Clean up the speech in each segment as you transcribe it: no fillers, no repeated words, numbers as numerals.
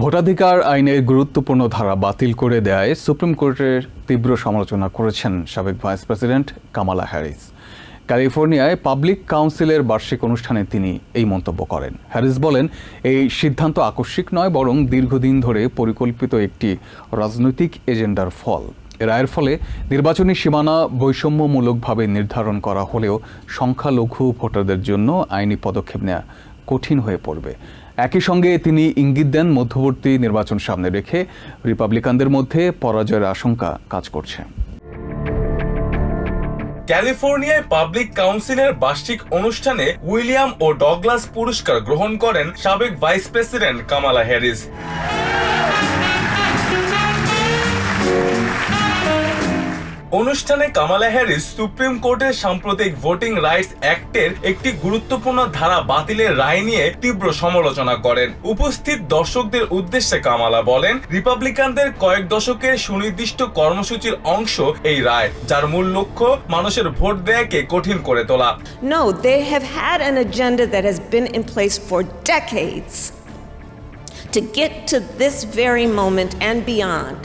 ভোটাধিকার আইনের গুরুত্বপূর্ণ ধারা বাতিল করে দেয়ায় সুপ্রিম কোর্টের তীব্র সমালোচনা করেছেন সাবেক ভাইস প্রেসিডেন্ট কামালা হ্যারিস। ক্যালিফোর্নিয়ায় পাবলিক কাউন্সিলের বার্ষিক অনুষ্ঠানে তিনি এই মন্তব্য করেন। হ্যারিস বলেন, এই সিদ্ধান্ত আকস্মিক নয়, বরং দীর্ঘদিন ধরে পরিকল্পিত একটি রাজনৈতিক এজেন্ডার ফল। এ রায়ের ফলে নির্বাচনী সীমানা বৈষম্যমূলকভাবে নির্ধারণ করা হলেও সংখ্যালঘু ভোটারদের জন্য আইনি পদক্ষেপ নেওয়া কঠিন হয়ে পড়বে। একই সঙ্গে তিনি ইঙ্গিত দেন, মধ্যবর্তী নির্বাচন সামনে রেখে রিপাবলিকানদের মধ্যে পরাজয়ের আশঙ্কা কাজ করছে। ক্যালিফোর্নিয়ায় পাবলিক কাউন্সিলের বার্ষিক অনুষ্ঠানে উইলিয়াম ও ডগলাস পুরস্কার গ্রহণ করেন সাবেক ভাইস প্রেসিডেন্ট কামালা হ্যারিস। অনুষ্ঠানে কামালা হ্যারিস সুপ্রিম কোর্টের সাম্প্রতিক ভোটিং রাইটস অ্যাক্টের একটি গুরুত্বপূর্ণ ধারা বাতিলের রায় নিয়ে তীব্র সমালোচনা করেন। উপস্থিত দর্শকদের উদ্দেশ্যে কামালা বলেন, রিপাবলিকানদের কয়েক দশকের সুনির্দিষ্ট কর্মসূচির অংশ এই রায়, যার মূল লক্ষ্য মানুষের ভোট দেয়াকে কঠিন করে তোলা। No, they have had an agenda that has been in place for decades to get to this very moment and beyond,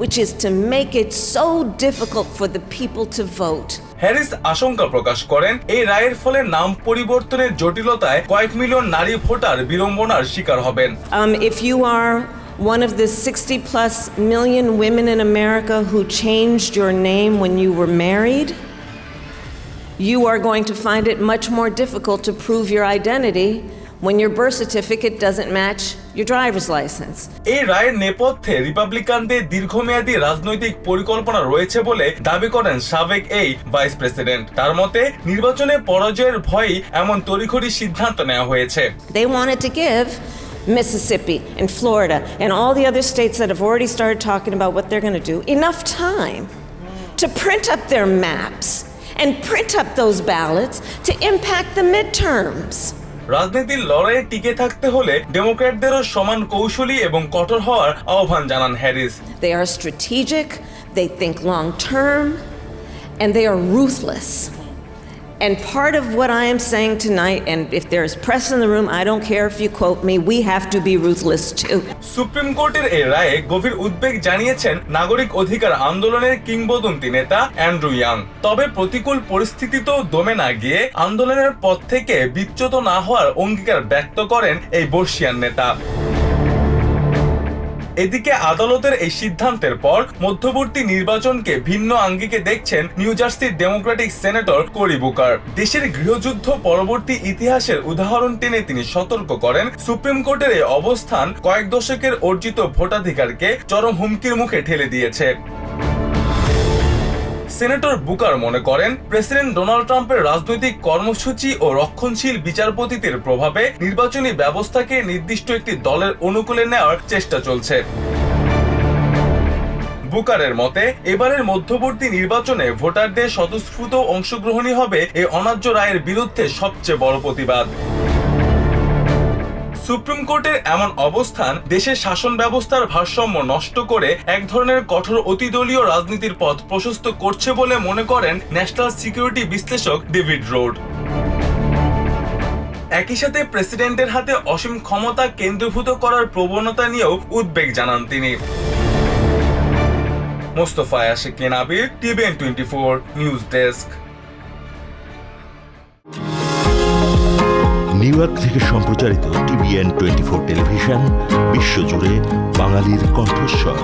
which is to make it so difficult for the people to vote. Harris আশঙ্কা প্রকাশ করেন, এই রায়ের ফলে নাম পরিবর্তনের জটিলতায় কয়েক million নারী ভোটার বিড়ম্বনার শিকার হবেন। If you are one of the 60+ million women in America who changed your name when you were married, you are going to find it much more difficult to prove your identity when your birth certificate doesn't match your driver's license. এই রায়ের নেপথ্যে রিপাবলিকানদের দীর্ঘমেয়াদী রাজনৈতিক পরিকল্পনা রয়েছে বলে দাবি করেন সাবেক এই ভাইস প্রেসিডেন্ট। তার মতে, নির্বাচনে পরাজয়ের ভয়ে এমন তড়িঘড়ি সিদ্ধান্ত নেওয়া হয়েছে। They wanted to give Mississippi and Florida and all the other states that have already started talking about what they're going to do enough time to print up their maps and print up those ballots to impact the midterms. রাজনীতির লড়াইয়ে টিকে থাকতে হলে ডেমোক্র্যাটদেরও সমান কৌশলী এবং কঠোর হওয়ার আহ্বান জানান Harris. They are strategic, they think long term, and they are ruthless. And part of what I am saying tonight, and if there is press in the room, I don't care if you quote me, we have to be ruthless too. Supreme কোর্টের এই রায়ে গভীর উদ্বেগ জানিয়েছেন নাগরিক অধিকার আন্দোলনের কিংবদন্তি নেতা অ্যান্ড্রু ইয়াং। তবে প্রতিকূল পরিস্থিতি তো দমে না গিয়ে আন্দোলনের পথ থেকে বিচ্যুত না হওয়ার অঙ্গীকার ব্যক্ত করেন এই বর্ষিয়ান নেতা। এদিকে আদালতের এই সিদ্ধান্তের পর মধ্যবর্তী নির্বাচনকে ভিন্ন আঙ্গিকে দেখছেন নিউ জার্সির ডেমোক্রেটিক সেনেটর কোরি বুকার। দেশের গৃহযুদ্ধ পরবর্তী ইতিহাসের উদাহরণ টেনে তিনি সতর্ক করেন, সুপ্রিম কোর্টের এই অবস্থান কয়েক দশকের অর্জিত ভোটাধিকারকে চরম হুমকির মুখে ঠেলে দিয়েছে। সেনেটর বুকার মনে করেন, প্রেসিডেন্ট ডোনাল্ড ট্রাম্পের রাজনৈতিক কর্মসূচি ও রক্ষণশীল বিচারপতিদের প্রভাবে নির্বাচনী ব্যবস্থাকে নির্দিষ্ট একটি দলের অনুকূলে নেওয়ার চেষ্টা চলছে। বুকারের মতে, এবারের মধ্যবর্তী নির্বাচনে ভোটারদের স্বতঃস্ফূর্ত অংশগ্রহণই হবে এই অন্যায্য রায়ের বিরুদ্ধে সবচেয়ে বড় প্রতিবাদ। সুপ্রিম কোর্টের এমন অবস্থান দেশের শাসন ব্যবস্থার ভারসাম্য নষ্ট করে এক ধরনের কঠোর অতিদলীয় রাজনীতির পথ প্রশস্ত করছে বলে মনে করেন ন্যাশনাল সিকিউরিটি বিশ্লেষক ডেভিড রোড। একই সাথে প্রেসিডেন্টের হাতে অসীম ক্ষমতা কেন্দ্রীভূত করার প্রবণতা নিয়েও উদ্বেগ জানান তিনি। Mostafa Ashikin Abir, TVN 24 news desk. New York থেকে সম্প্রচারিত টিভিএন 24 টেলিভিশন বিশ্বজুড়ে বাঙালির কণ্ঠস্বর।